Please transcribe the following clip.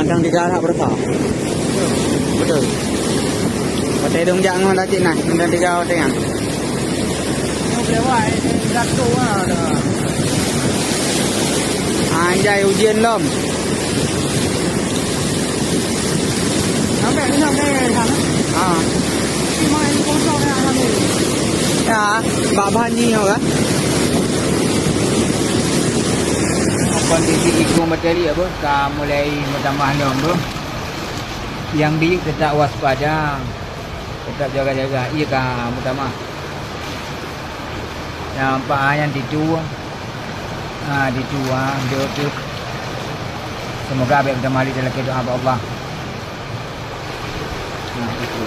kandang 3 anak berapa? Betul. Hotel dong jangan dah cik nah, kandang 3 hotel kan. Yang boleh buat jatuh lah dah. Anjay ujian lom. Sampai ni sampai sana. Ah. Main kosong yang sana. Ya, bahan ni kan. Kondisi iklim materi apa? Ka mulai bertambah ni bro. Yang di tetap waspada. Tetap jaga-jaga. Iya ka utama. Nampak yang ditu. Ditu dia. Semoga baik utama dalam doa Allah. Itu.